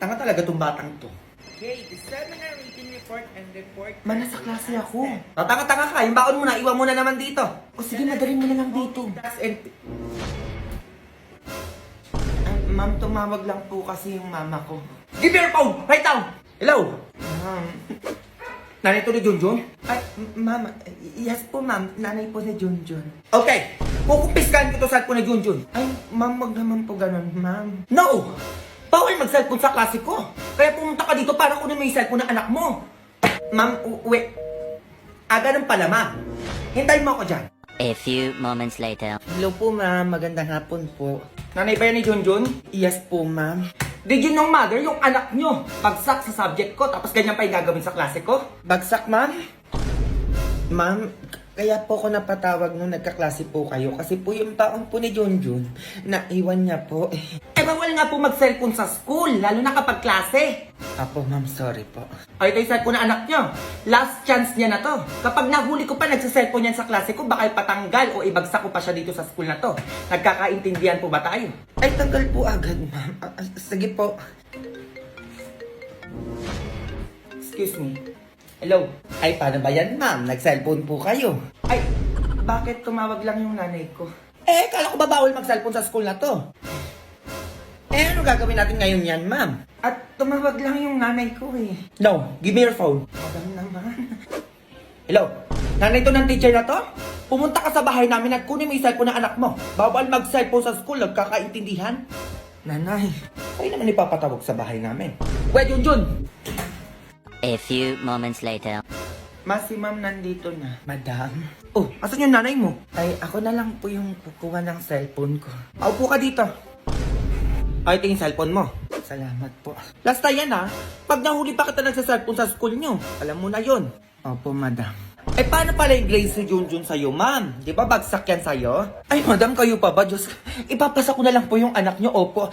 Tanga talaga tong batang to. Okay, the seminar meeting report and report. Man, nasa klase ako. Tanga-tanga ka, yung baon mo na, iwan mo na naman dito. O sige, madalhin mo na lang dito. Ay, ma'am, tumawag lang po kasi yung mama ko. Give me your phone! Right now! Hello? Ma'am. Nanay to ni Junjun? Ay, ma'am. Yes po, ma'am. Nanay po ni Junjun. Okay. Kukumpiskan ko to sa po ni Junjun. Ay, ma'am, wag naman po ganun, ma'am. No! Bawal mag-cellphone sa klase ko. Kaya pumunta ka dito para kunin mo yung cellphone ng anak mo. Ma'am, wait. Ganun pala, ma'am. Hintayin mo ako dyan. A few moments later. Hello po, ma'am. Magandang hapon po. Nanay ba yan ni Junjun? Yes po, ma'am. Did you know, mother, yung anak nyo, bagsak sa subject ko, tapos ganyan pa yung gagawin sa klase ko? Bagsak, ma'am? Ma'am, kaya po ako napatawag nung nagkaklase po kayo kasi po yung taong po ni Junjun, naiwan niya po. Bawal nga po mag-cellphone sa school, lalo na kapag klase. Apo, ma'am, sorry po. Ay, ito yung cellphone na anak nyo. Last chance niya na to. Kapag nahuli ko pa nagsa-cellphone yan sa klase ko, baka ipatanggal o ibagsak ko pa siya dito sa school na to. Nagkakaintindihan po ba tayo? Ay, tanggal po agad, ma'am. Sige po. Excuse me. Hello? Ay, paano ba yan, ma'am? Nag-cellphone po kayo. Ay, bakit tumawag lang yung nanay ko? Kala ko ba bawal mag-cellphone sa school na to? Ano gagawin natin ngayon yan, ma'am? At tumawag lang yung nanay ko eh. No, give me your phone. Madam naman. Hello? Nanay to ng teacher na to? Pumunta ka sa bahay namin at kunin mo yung cellphone ng anak mo. Bawal mag-cellphone sa school, nagkakaintindihan. Nanay, ay naman ipapatawag sa bahay namin. Wait, Junjun! A few moments later. Si ma'am nandito na. Madam? Oh, asan yung nanay mo? Ay, ako na lang po yung kukuha ng cellphone ko. Paupo ka dito. Ay, ito yung cellphone mo. Salamat po. Last time yan ha. Pag nahuli pa kita nagsa-cellphone sa school nyo, alam mo na yon. Opo, madam. Paano pala yung grades ni Junjun sa'yo, ma'am? Di ba bagsak yan sa'yo? Ay, madam, kayo pa ba? Diyos, ipapasa ko na lang po yung anak nyo. Opo,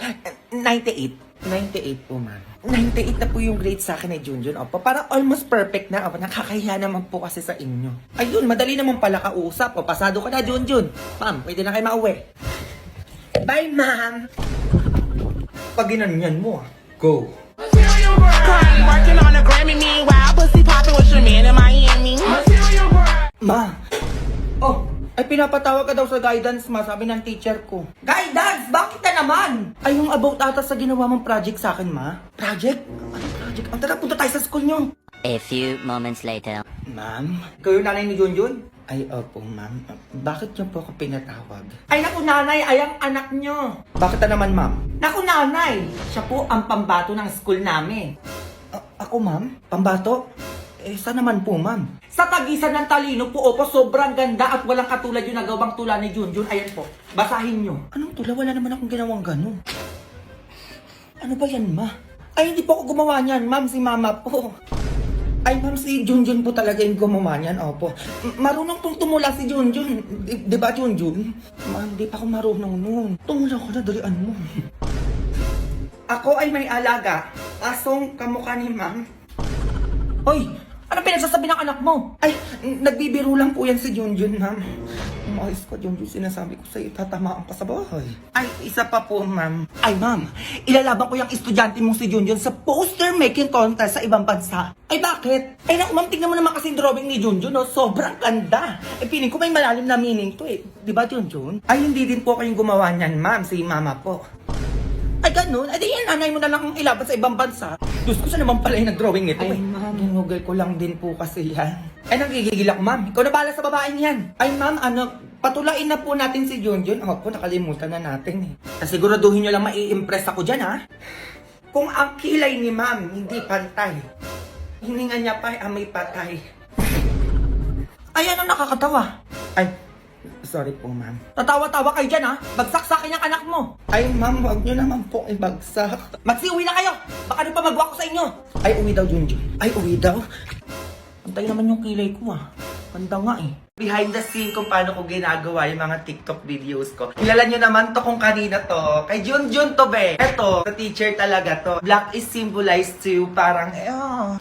98. 98 po, ma'am. 98 na po yung grade sa akin ni Junjun. Opo, parang almost perfect na. Opo, nakakahiya naman po kasi sa inyo. Ayun, madali naman pala kausap. O, pasado ka na, Junjun. Ma'am, pwede na kayo mauwi. Bye, ma'am. Pag ginanyan mo, go. Working on a Grammy, meanwhile, pussy popping with your man in Miami. Ma! Oh, ay pinapatawag ka daw sa guidance, ma. Sabi ng teacher ko. Guidance? Bakit na naman? Ay, yung about ata sa ginawa mong project sa akin, ma. Project? Ano project? Ang tara, punta tayo sa school nyo. A few moments later. Ma'am? Kayo nanay ni Junjun? Ay, opo, ma'am. Bakit niyo po ako pinatawag? Ay, naku, nanay! Ay, ang anak niyo! Bakit na naman, ma'am? Naku, nanay! Siya po ang pambato ng school namin. Ako, ma'am? Pambato? Saan naman po, ma'am? Sa tagisan ng talino po, opo, sobrang ganda at walang katulad yung nagawang tula ni Junjun. Ayan po, basahin nyo. Anong tula? Wala naman akong ginawang gano'n. Ano ba yan, ma? Ay, hindi po ako gumawa niyan, ma'am. Si mama po. Ay, ma'am, si Junjun po talaga yung gumawa niyan, opo. Marunong pong tumula si Junjun. Di ba, Junjun? Ma'am, di pa ako marunong noon. Tumula ko na, dalian mo. Ako ay may alaga. Asong kamukha ni ma'am. Hoy! Ano pinagsasabi ng anak mo? Ay, nagbibiro lang po yan si Junjun, ma'am. Umayos ka, Junjun. Sinasabi ko sa'yo, tatamaan ka sa bahay. Ay, isa pa po, ma'am. Ay, ma'am, ilalaban ko yung estudyante mong si Junjun sa poster making contest sa ibang bansa. Ay, bakit? Ay, naku, ma'am, tingnan mo naman kasi yung drawing ni Junjun, no? Sobrang ganda. Piling ko may malalim na meaning to, eh. Di ba, Junjun? Ay, hindi din po kayong gumawa niyan, ma'am. Si mama po. Ay, ganun? Ay, di yan, nanay mo na lang ang ilaban sa ibang bansa. Diyos ko, siya naman pala yung nag-drawing nito. Ay, ma'am, hinugay ko lang din po kasi yan. Ay, nagigigil ako, ma'am. Ikaw na bahala sa babaeng yan. Ay, ma'am, patulain na po natin si Junjun. Ako po, nakalimutan na natin eh. Siguraduhin nyo lang mai-impress ako dyan, ha? Kung ang kilay ni ma'am hindi pantay, hininga niya pa ay amoy patay. Ay, ano nakakatawa? Ay, sorry po, ma'am. Tatawa-tawa kayo dyan, ha? Bagsak sa akin ang anak mo. Ay, ma'am, huwag nyo naman po ibagsak. Magsiuwi na kayo! Baka nung pamagwa ko sa inyo. Ay, uwi daw, Junjun. Ay, uwi daw? Antay naman yung kilay ko, ah. Ganda nga, eh. Behind the scene kung paano ko ginagawa yung mga TikTok videos ko. Kilala nyo naman to kung kanina to. Kay Junjun to, be. Eto, sa teacher talaga to. Black is symbolized to parang,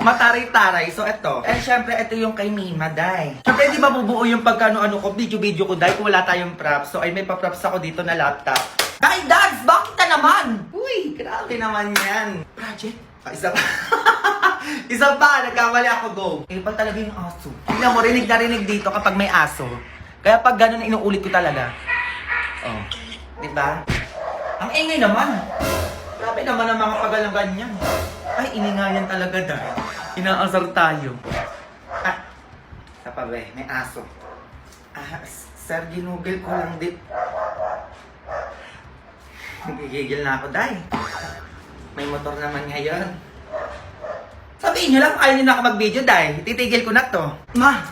mataray-taray. So, eto. Syempre, eto yung kay Mima, day. Syempre, di ba bubuo yung pagkano-ano ko, video-video ko, day, kung wala tayong props. So, ay may pa-props ako dito na laptop. Ay, Dads! Bakit na naman? Uy, grabe naman yan. Project? Isa pa. Isa pa, nagkamali ako, go. Ipal talaga yung aso. Tingnan mo, rinig na rinig dito kapag may aso. Kaya pag ganun, inuulit ko talaga. Oh, diba? Ang ingay naman. Grabe naman ang mga pagalang ganyan. Ay, iningayan talaga dahil. Inaasar tayo. Ah, sa pa ba, may aso. Sir, ginugil ko lang din. Nagigigil na ako, Day. May motor naman ngayon. Sabihin nyo lang, ayaw nyo na ako mag-video, Day. Titigil ko na to. Ma,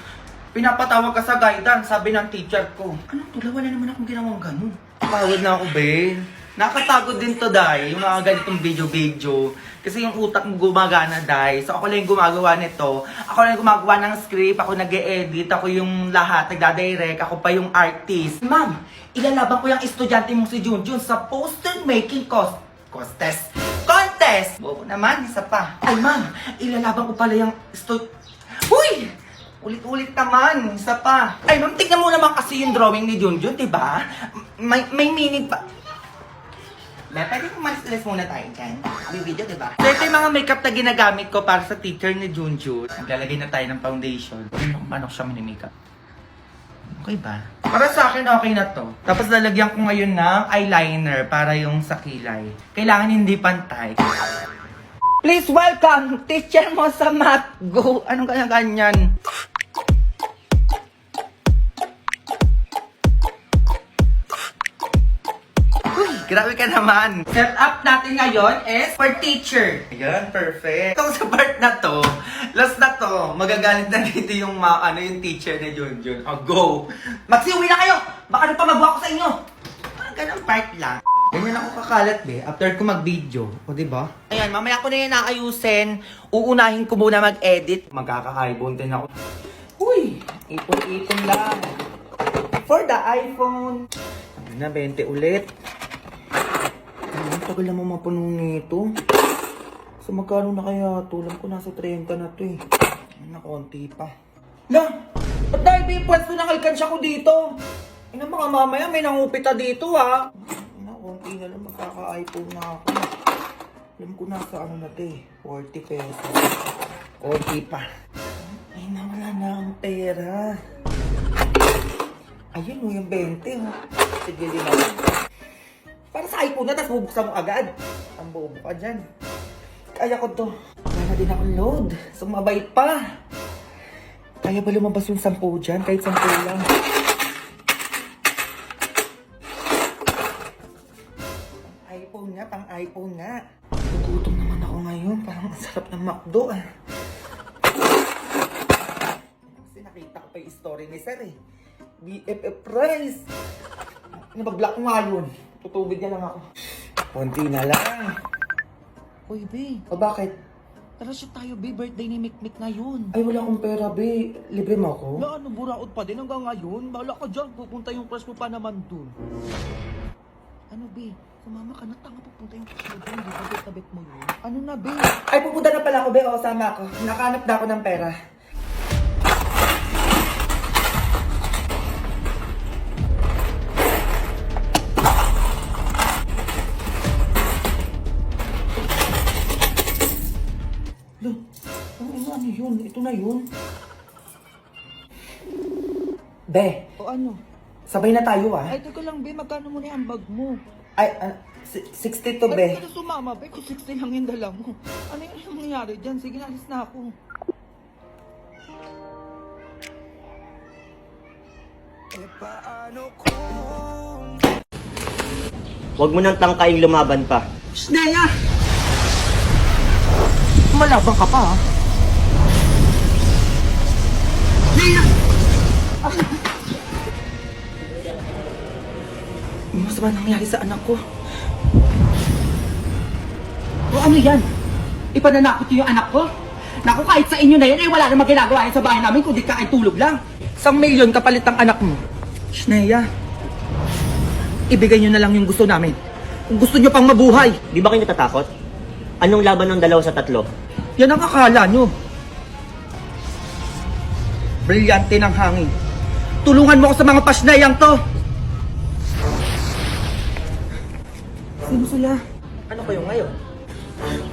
pinapatawag ka sa guidance, sabi ng teacher ko. Anong tula? Wala naman akong ginawang ganun. Pagod na ako, Ben. Nakatagod din to, Day. Yung mga ganitong video-video. Kasi yung utak mo gumagana, Day. So ako lang yung gumagawa nito. Ako lang yung gumagawa ng script. Ako nag-e-edit. Ako yung lahat. Nagdadirect. Ako pa yung artist. Ma'am, ilalaban ko yung estudyante mong si Junjun sa poster making contest. Bobo naman, isa pa. Ay, ma'am, ilalaban ko pala yung Uy! Ulit-ulit naman, isa pa. Ay, ma'am, tignan mo naman kasi yung drawing ni Junjun, diba? May meaning pa. Pwede umalis-alis muna tayo dyan. May video, diba? So, ito yung mga makeup na ginagamit ko para sa teacher ni Junjun. Naglalagay na tayo ng foundation. Manok siya mini-makeup. Okay ba? Para sa akin, okay na to. Tapos lalagyan ko ngayon ng eyeliner para yung sa kilay. Kailangan hindi pantay. Please welcome, teacher mo sa math. Go! Anong ganyan? Grabe ka naman. Set up natin ngayon is for teacher. Ayan, perfect. Itong sa part na to, last na to, magagalit na dito yung yung teacher ni Junjun. Oh, go! Magsiuwi na kayo! Baka na pa magawa ko sa inyo! Ganang part lang. Ganyan ako kakalat, be, after ko mag-video. O, diba? Ayan, mamaya ko na yan naayusin. Uunahin ko muna mag-edit. Magkaka-iPhone din ako. Uy! Ipon-ipon lang. For the iPhone. Sabi na, 20 ulit. Ang tagal naman mapuno nito. So magkano na kaya? Tulang ko nasa 30 na to eh. Na konti pa. Na! Ba't dahil may pwesto ng alkansya ko dito? Ina mga mamaya may nangupita dito ha. Na konti na lang magkaka-iPhone na ako. Alam ko nasa ano na to eh. 40 pesos. Konti pa. Ay nawala na ang pera. Ayun o yung 20 oh. Sige din ako. Para sa iPhone na, tapos bubuksan mo agad. Ang bobo ka dyan. Kaya ko to. Kaya na din ako load. Sumabay pa. Kaya ba lumabas yung 10 dyan? Kahit 10 lang. iPhone nga, pang iPhone nga. Nagutom naman ako ngayon. Parang ang sarap ng McDo ah. Kasi nakita ko pa yung story ni Sir eh. BFF price. Nabag-block ko nga yun. Tutubig na lang ako. Konti na lang. Uy, be. O bakit? Tara siya tayo, be. Birthday ni Mikmik ngayon. Ay wala akong pera, be. Libre mo ako? Na ano, buraot pa din hanggang ngayon. Bahala ka dyan. Pupunta yung crush mo pa naman dun. Ano, be? Sumama ka na. Tanga pupunta yung crush mo dun. Di ba bet mo yun? Ano na, be? Ay pupunta na pala ako, be. O, sama ako. Nakahanap na ako ng pera. Ano yun? Ito na yun. Be, O ano? sabay na tayo ah. Ay, teka lang, be. Magkano mo na yung bag mo? Ay, 62 Ay, be. ka na sumama, be. Kung 60 lang yung dala mo. Ano yung nangyayari dyan? Sige, alis na ako. Huwag mo nang tangkaing lumaban pa. Naya! Malabang ka pa, ha? Naya! Ano mas ba nangyari sa anak ko? O ano yan? Ipananakot niyo yung anak ko? Naku, kahit sa inyo na yan, eh wala namang ginagawa yan sa bahay namin kundi kain tulog lang. 1 milyon kapalit ang anak mo. Shneya, ibigay niyo na lang yung gusto namin. Kung gusto niyo pang mabuhay. Di ba kayo natatakot? Anong laban ng 2 sa 3? Yan ang akala nyo. Brilyante ng hangin. Tulungan mo ako sa mga pasnayang to. Sino sila? Ano kayo ngayon?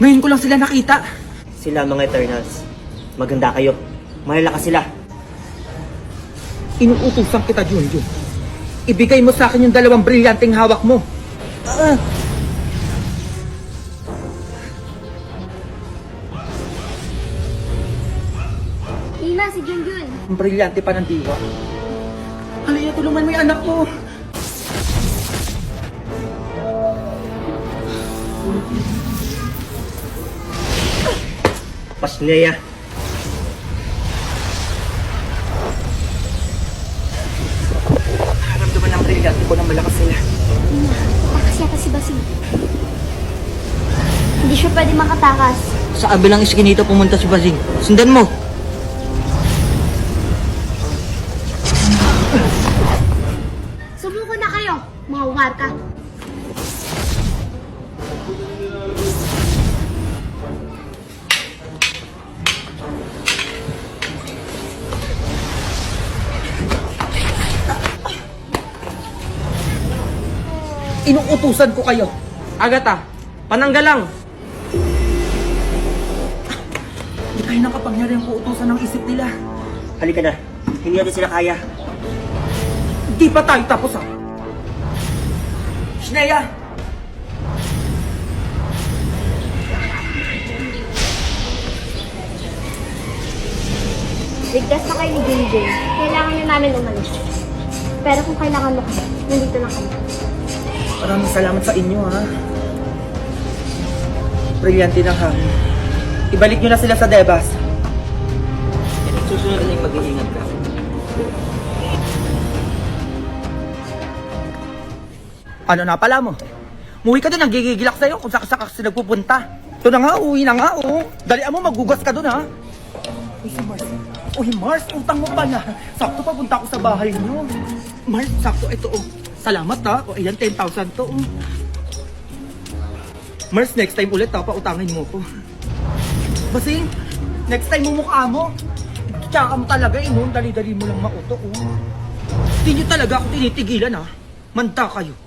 Ngayon ko lang sila nakita. Sila mga Eternals. Maganda kayo. Malalakas sila. Inuutusan kita, Junjun. Ibigay mo sa akin yung 2 brilyanteng hawak mo. Lima, si Junjun. Ang brilyante pa ng diwa. Halika, tulungan mo yung anak ko. Pasneya. Naramdaman ng brilyante ko na malakas sila. Lima, takas yata si Basing. Hindi siya pwede makatakas. Sa kabilang iskinito pumunta si Basing. Sundan mo! Sumuko na kayo, mga warka. Inuutusan ko kayo. Agatha, pananggalang. Hindi kayo nakapangyari ang uutusan ng isip nila. Halika na. Hindi natin sila kaya. Di pa tayo tapos ah. Shneya! Ligtas na kayo ni Junjun. Kailangan na namin umalis. Pero kung kailangan mo kami, nandito lang kami. Maraming salamat sa inyo ha. Brilyante ng hangin. Ibalik nyo na sila sa Debas. Susunod na yung mag-iingat ka. Ano na pala mo? Muwi ka doon, nagigigilak sa'yo kung saan ka nagpupunta. Ito na nga, uwi na nga, oh. Dalian mo, magugas ka doon, ha? Uy, si Mars. Uy, Mars, utang mo pala. Sakto papunta ko sa bahay niyo. Mars, sakto, ito, oh. Salamat, ha? O, ayan, 10,000 to, oh. Mars, next time ulit, ha? Pautangin mo ko. Basing, next time mumukha mo. Tsaka mo talaga, eh, no? Dali-dali mo lang mauto, oh. Hindi nyo talaga ako tinitigilan, ha? Manda kayo.